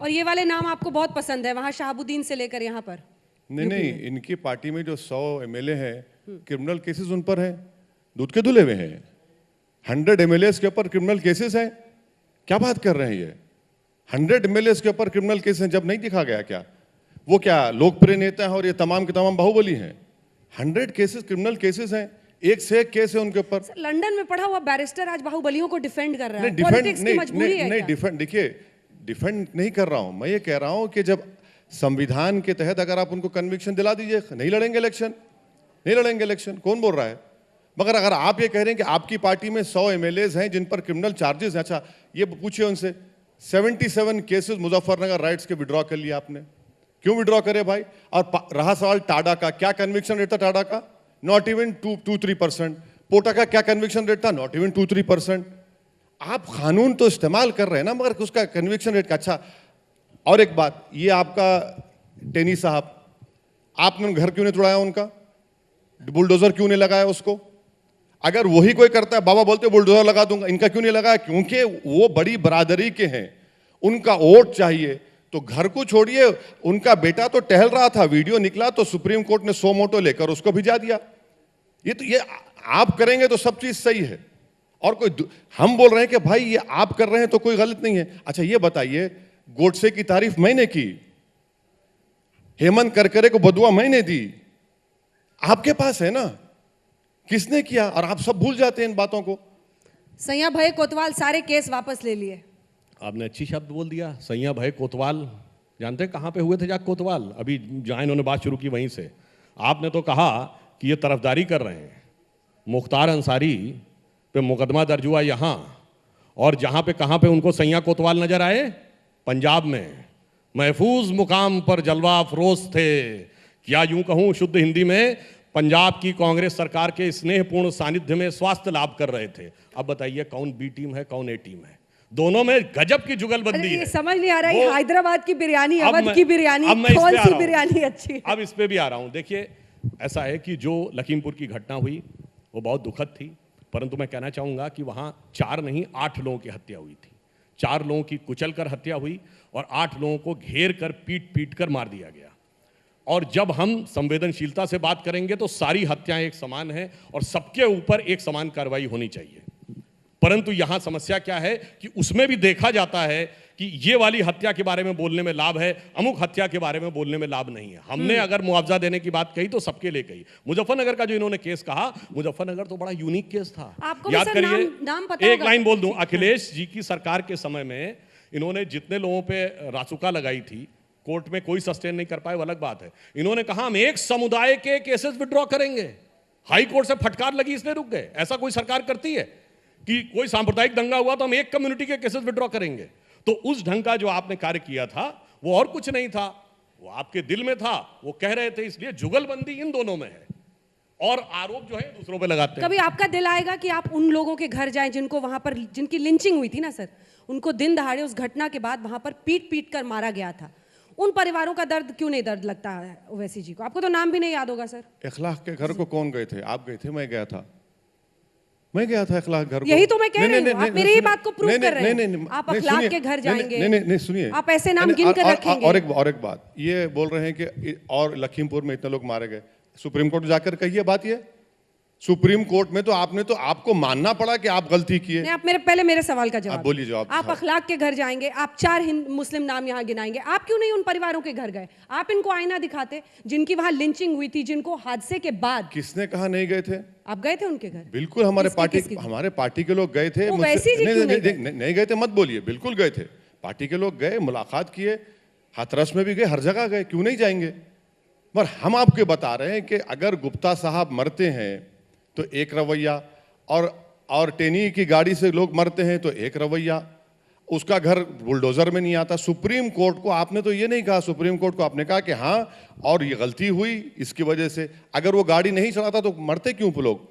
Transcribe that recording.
और ये वाले नाम आपको बहुत पसंद है, वहां शहाबुद्दीन से लेकर यहाँ पर। नहीं, इनकी पार्टी में जो 100 एमएलए हैं, क्रिमिनल केसेस उन पर हैं, दूध के धुले हुए हैं। 100 एमएलए के ऊपर क्रिमिनल केसेस हैं। क्या बात कर रहे हैं ये? 100 एमएलए के ऊपर क्रिमिनल केस हैं, जब नहीं दिखा गया क्या? वो क्या लोकप्रिय नेता है और ये तमाम के तमाम बाहुबली हैं? 100 केसेस क्रिमिनल केसेस हैं, एक से एक केस है उनके ऊपर। लंदन में पढ़ा हुआ बैरिस्टर आज बाहुबलियों को डिफेंड कर रहा है। पॉलिटिक्स की मजबूरी है क्या? डिफेंड, देखिए, डिफेंड नहीं कर रहा हूं मैं, ये कह रहा हूं कि जब संविधान के तहत अगर आप उनको कन्विक्शन दिला दीजिए, नहीं लड़ेंगे इलेक्शन, नहीं लड़ेंगे इलेक्शन। कौन बोल रहा है? मगर अगर आप ये कह रहे हैं कि आपकी पार्टी में 100 एमएलए हैं जिन पर क्रिमिनल चार्जेस हैं, अच्छा ये पूछिए उनसे, 77 केसेस मुजफ्फरनगर राइट्स के विड्रॉ कर लिया आपने, क्यों विड्रॉ करे भाई? और रहा सवाल टाडा का, क्या कन्विक्शन रेट था टाडा का? Not even 2-3%। पोटा का क्या कन्विक्शन रेट था? Not even 2-3%। आप कानून तो इस्तेमाल कर रहे हैं ना, मगर उसका कन्विक्शन रेट का। अच्छा, और एक बात, ये आपका टेनी साहब, आपने घर क्यों नहीं तोड़ाया उनका? बुलडोजर क्यों नहीं लगाया उसको? अगर वही कोई करता है, बाबा बोलते बुलडोजर लगा दूंगा, इनका क्यों नहीं लगाया? क्योंकि वो बड़ी बरादरी के हैं, उनका वोट चाहिए। तो घर को छोड़िए, उनका बेटा तो टहल रहा था, वीडियो निकला तो सुप्रीम कोर्ट ने 100 मोटो लेकर उसको भिजा दिया। ये आप करेंगे तो सब चीज सही है, और कोई हम बोल रहे हैं कि भाई ये आप कर रहे हैं तो कोई गलत नहीं है। अच्छा ये बताइए, गोडसे की तारीफ मैंने की, हेमंत करकरे को बदुआ मैंने दी, आपके पास है ना, किसने किया? और आप सब भूल जाते हैं इन बातों को। सैया भय कोतवाल सारे केस वापस ले लिए। आपने अच्छी शब्द बोल दिया, सैया भय कोतवाल। जानते हैं कहाँ पे हुए थे जाके कोतवाल? अभी जहाँ इन्होंने बात शुरू की वहीं से। आपने तो कहा कि ये तरफदारी कर रहे हैं, मुख्तार अंसारी पे मुकदमा दर्ज हुआ यहाँ, और जहाँ पे कहाँ पे उनको सैया कोतवाल नजर आए? पंजाब में महफूज मुकाम पर जलवा अफरोज थे, क्या यूं कहूँ शुद्ध हिंदी में, पंजाब की कांग्रेस सरकार के स्नेहपूर्ण सानिध्य में स्वास्थ्य लाभ कर रहे थे। अब बताइए कौन बी टीम है कौन ए टीम है? दोनों में गजब की जुगलबंदी है। समझ नहीं आ रहा है, हैदराबाद की बिरयानी, अवध की बिरयानी, कौन सी बिरयानी अच्छी है? अब इस पे भी आ रहा हूं। देखिए, ऐसा है कि जो लखीमपुर की घटना हुई वो बहुत दुखद थी, परंतु मैं कहना चाहूंगा कि वहां 4 नहीं 8 लोगों की हत्या हुई थी। 4 लोगों की कुचल कर हत्या हुई और 8 लोगों को घेर कर पीट पीट कर मार दिया गया। और जब हम संवेदनशीलता से बात करेंगे तो सारी हत्याएं एक समान हैं और सबके ऊपर एक समान कार्रवाई होनी चाहिए। परंतु यहां समस्या क्या है कि उसमें भी देखा जाता है कि ये वाली हत्या के बारे में बोलने में लाभ है, अमुक हत्या के बारे में बोलने में लाभ नहीं है। हमने अगर मुआवजा देने की बात कही तो सबके लिए कही। मुजफ्फरनगर का जो इन्होंने केस कहा, मुजफ्फरनगर तो बड़ा यूनिक केस था। याद करिए, नाम पता एक लाइन बोल दूं, अखिलेश जी की सरकार के समय में इन्होंने जितने लोगों पे रासुका लगाई थी, कोर्ट में कोई सस्टेन नहीं कर पाए, वो अलग बात है। इन्होंने कहा हम एक समुदाय के केसेस विड्रॉ करेंगे, हाई कोर्ट से फटकार लगी इसलिए रुक गए। ऐसा कोई सरकार करती है कि कोई सांप्रदायिक दंगा हुआ तो हम एक कम्युनिटी के केसेस विड्रॉ करेंगे? तो उस ढंग का जो आपने कार्य किया था वो और कुछ नहीं था, वो आपके दिल में था, वो कह रहे थे। इसलिए जुगलबंदी इन दोनों में है और आरोप जो है दूसरों पे लगाते हैं। कभी आपका दिल आएगा कि आप उन लोगों के घर जाएं जिनको वहां पर, जिनकी लिंचिंग हुई थी ना सर, उनको दिन दहाड़े उस घटना के बाद वहां पर पीट पीट कर मारा गया था, उन परिवारों का दर्द क्यों नहीं दर्द लगता है ओवैसी जी को? आपको तो नाम भी नहीं याद होगा सर। इखलाक के घर को कौन गए थे? आप गए थे? मैं गया था, मैं गया था इखलाक घर को। यही तो मैं कह रही हूं, आप मेरी ही बात को प्रूव कर रहे हैं। आप अखलाक के घर जाएंगे? नहीं, सुनिए, आप ऐसे नाम गिन कर रखेंगे। और एक बात, ये बोल रहे हैं कि और लखीमपुर में इतने लोग मारे गए, सुप्रीम कोर्ट जाकर कहिए बात। ये सुप्रीम कोर्ट में तो आपको मानना पड़ा कि आप गलती किए। नहीं, आप पहले मेरे सवाल का जवाब बोलिए। जवाब आप अखलाक के घर जाएंगे, आप 4 मुस्लिम नाम यहाँ गिनाएंगे, आप क्यों नहीं उन परिवारों के घर गए? आप इनको आईना दिखाते जिनकी वहां लिंचिंग हुई थी, जिनको हादसे के बाद। किसने कहा नहीं गए थे? आप गए थे उनके घर? बिल्कुल, हमारे पार्टी के लोग गए थे। नहीं गए थे मत बोलिए, बिल्कुल गए थे। पार्टी के लोग गए, मुलाकात किए, हाथरस में भी गए, हर जगह गए, क्यों नहीं जाएंगे? पर हम आपको बता रहे हैं कि अगर गुप्ता साहब मरते हैं तो एक रवैया, और टेनी की गाड़ी से लोग मरते हैं तो एक रवैया, उसका घर बुलडोजर में नहीं आता। सुप्रीम कोर्ट को आपने तो ये नहीं कहा, सुप्रीम कोर्ट को आपने कहा कि हाँ और ये गलती हुई इसकी वजह से, अगर वो गाड़ी नहीं चलाता तो मरते क्यों लोग?